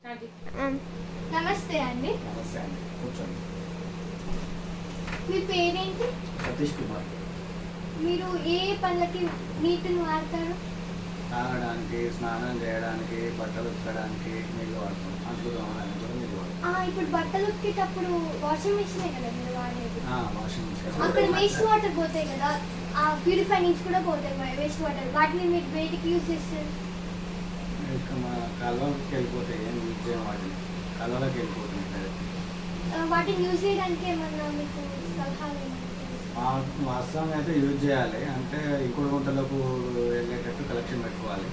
నమస్తే అండి. నమస్తే అండి, కూర్చోండి. మీ పేరేంటి? సతీష్ కుమార్. మీరు ఏ పనులకి నీటిని వాడతారు? తాగడానికి, స్నానం చేయడానికి, బట్టలు ఉతకడానికి నీళ్ళు వాడతాం. అంట్లు తోమడానికి కూడా నీళ్ళు వాడతాం. ఇప్పుడు బట్టలు ఉతికేటప్పుడు వాషింగ్ మిషనే కదా మీరు వాడేది? Washing machine. అక్కడ వేస్ట్ వాటర్ పోతాయి కదా, ఆ ప్యూరిఫై నుంచి కూడా పోతాయి వేస్ట్ వాటర్. వాటిని మీరు వేటికి యూజ్ చేస్తారు? ఇక మా కాలువకి వెళ్ళిపోతాయి, ఏం యూజ్ చేయం వాటిని. కాలువలోకి వెళ్ళిపోతుంది. వాటిని యూజ్ చేయడానికి ఏమన్నా మీకు సలహాలు? వాస్తవంగా అయితే యూజ్ చేయాలి. అంటే ఇంకుడు గుంతలకు వెళ్ళేటట్టు కలెక్షన్ పెట్టుకోవాలి.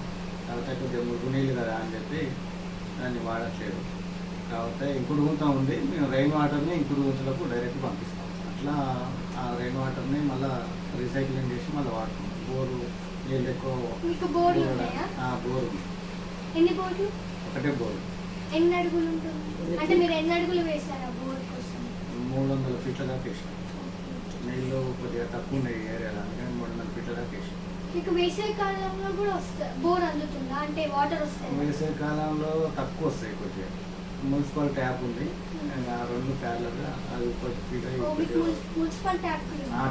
తర్వాత కొద్దిగా మురుగు నీళ్ళు కదా అని చెప్పి దాన్ని వాడట్లేదు. కాకపోతే ఇంకుడు గుంత ఉంది, మేము రైన్ వాటర్ని ఇంకుడు గుంతలకు డైరెక్ట్ పంపిస్తాం. అట్లా ఆ రైన్ వాటర్ని మళ్ళీ రీసైక్లింగ్ చేసి మళ్ళీ వాడతాం. బోరు నీళ్ళు ఎక్కువ. మీకు బోర్లు ఉన్నాయా? బోరు. ఎన్ని బోర్లు? ఒకటే బోరు. ఎన్ని అడుగులు ఉంటుంది? అంటే మీరు ఎన్ని అడుగులు వేసారా బోర్ కోసం? 300 ఫీట్ల దాకా వేసాం. నీళ్ళు కొద్దిగా తక్కువ ఉన్నాయి ఏరియాలో, అందుకని 300 ఫీట్ల దాకా వేసాం. మీకు వేసవి కాలంలో కూడా వస్తా బోర్ అందుతుందా? అంటే వాటర్ వస్తాయి? వేసవి కాలంలో తక్కువ వస్తాయి. కొద్దిగా మున్సిపల్ ట్యాప్ ఉంది, ఆ 2 ప్యారలర్గా అది మున్సిపల్ ట్యాప్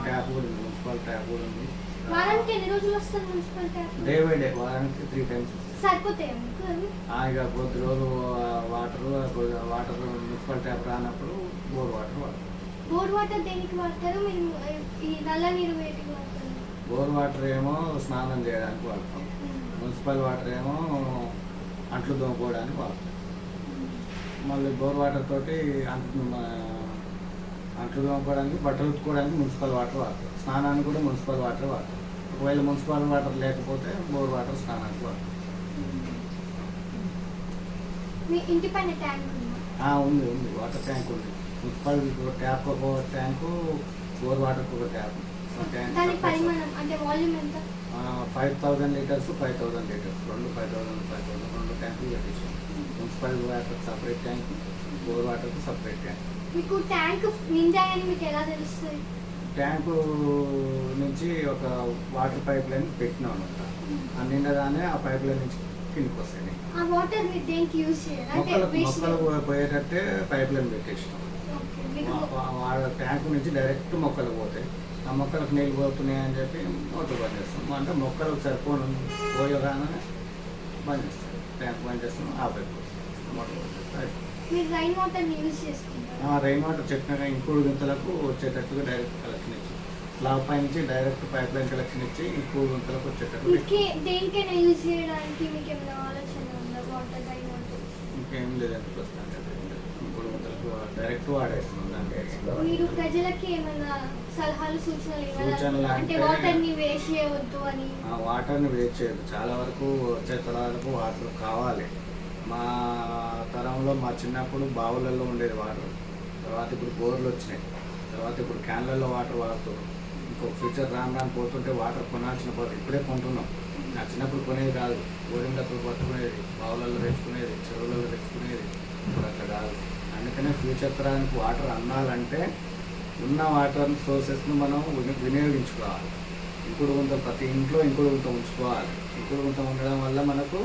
ట్యాప్ కూడా ఉంది. మున్సిపల్ ట్యాప్ కూడా ఉంది. వారానికి ఎన్ని రోజులు వస్తుంది municipal tap? Day by day, వారానికి 3 టైమ్స్ వస్తుంది. సరిపోతాయి మీకు? ఇక కొద్ది రోజు వాటర్ మున్సిపల్ ట్యాప్ రానప్పుడు బోర్ వాటర్ వాడతాం. బోర్ వాటర్ దేనికి వాడతారు మీరు? ఈ నల్ల నీరు వేటికి వాడతారు? బోర్ వాటర్ ఏమో స్నానం చేయడానికి వాడతాం. మున్సిపల్ వాటర్ ఏమో అంట్లు తోముకోవడానికి వాడతాం. మళ్ళీ బోర్ వాటర్ తోటి అంట్లు తోముకోవడానికి, బట్టలు ఉతుకోవడానికి మున్సిపల్ వాటర్ వాడతాం. స్నానానికి కూడా మున్సిపల్ వాటర్ వాడతాం. ఒకవేళ మున్సిపల్ వాటర్ లేకపోతే బోర్ వాటర్ స్నానానికి వాడతాం. మీ ఇంటి పైన ట్యాంక్ ఉందా? ఉంది, వాటర్ ట్యాంక్ ఉంది. మున్సిపల్ ట్యాప్ ఒక ట్యాంకు, బోర్ వాటర్ ఒక ట్యాప్. దాని పరిమాణం అంటే వాల్యూమ్ ఎంత? 5000 లీటర్స్, 5000 లీటర్స్, 2 ట్యాంకులు కట్టించాం. Municipal water separate tank, bore వాటర్కి సపరేట్ ట్యాంక్. మీకు ట్యాంక్ నిండాయని మీకు ఎలా తెలుస్తుంది? ట్యాంకు నుంచి ఒక వాటర్ పైప్ లైన్ పెట్టినాం అనమాట. ఆ నిండగానే ఆ పైప్ లైన్ నుంచి కిందికి వస్తాయి. ఆ వాటర్ మీరు దేనికి యూజ్ చేయాలి? మొక్కలు పోయేటట్టే పైప్ లైన్ పెట్టేసినాం. ట్యాంకు నుంచి డైరెక్ట్ మొక్కలు పోతాయి. ఆ మొక్కలకు నీళ్ళు పోతున్నాయి అని చెప్పి మోటార్ బంద్ చేస్తాం. అంటే మొక్కలకు సరిపోను పోయగానే బంద్ చేస్తాం. ట్యాంక్ బంద్ చేస్తాం, ఆఫ్ అయిపోతుంది. మోటార్ బంద్ చేస్తాం. మీరు రైన్ వాటర్ని యూజ్ చేసుకుంటారా? రైన్ వాటర్ చెప్పినాక ఇంకుడు గుంతలకు వచ్చేటట్టుగా డైరెక్ట్ కలెక్షన్ ఇచ్చి, స్లాబ్ పై నుంచి డైరెక్ట్ పైప్ లైన్ కలెక్షన్ ఇచ్చి ఇంకుడు గుంతలకు వచ్చేటట్టు. దేనికైనా యూజ్ చేయడానికి మీకు ఏమైనా ఆలోచన ఉందా? వాటర్ రైన్ వాటర్ ఇంకేం లేదండి ప్రస్తుతానికి. ఇంకుడు గుంతలకు డైరెక్ట్ వాడేస్తున్నాం. మీరు ప్రజలకి ఏమైనా సలహాలు, సూచనలు సూచనలు అంటే వాటర్ని వేస్ట్ చేయవద్దు అని? వాటర్ని వేస్ట్ చేయదు. చాలా వరకు వచ్చే తరాలకు వాటర్ కావాలి. మా తరంలో మా చిన్నప్పుడు బావులలో ఉండేది వాటర్. తర్వాత ఇప్పుడు బోర్లు వచ్చినాయి. తర్వాత ఇప్పుడు క్యాన్లలో వాటర్ వాడుతున్నాం. ఇంకొక ఫ్యూచర్ రాను పోతుంటే వాటర్ కొనాల్సిన పని ఇప్పుడే కొంటున్నాం. నా చిన్నప్పుడు కొనేది కాదు. బోరింగ్లతో పట్టుకునేది, బావులలో తెచ్చుకునేది, చెరువులలో తెచ్చుకునేది. ఇప్పుడు అట్లా కాదు. అందుకనే ఫ్యూచర్ తరానికి వాటర్ అందాలంటే ఉన్న వాటర్ సోర్సెస్ను మనం వినియోగించుకోవాలి. ఇంకుడు గుంత ప్రతి ఇంట్లో ఇంకుడు గుంత ఉంచుకోవాలి. ఇంకుడు గుంత ఉండడం వల్ల మనకు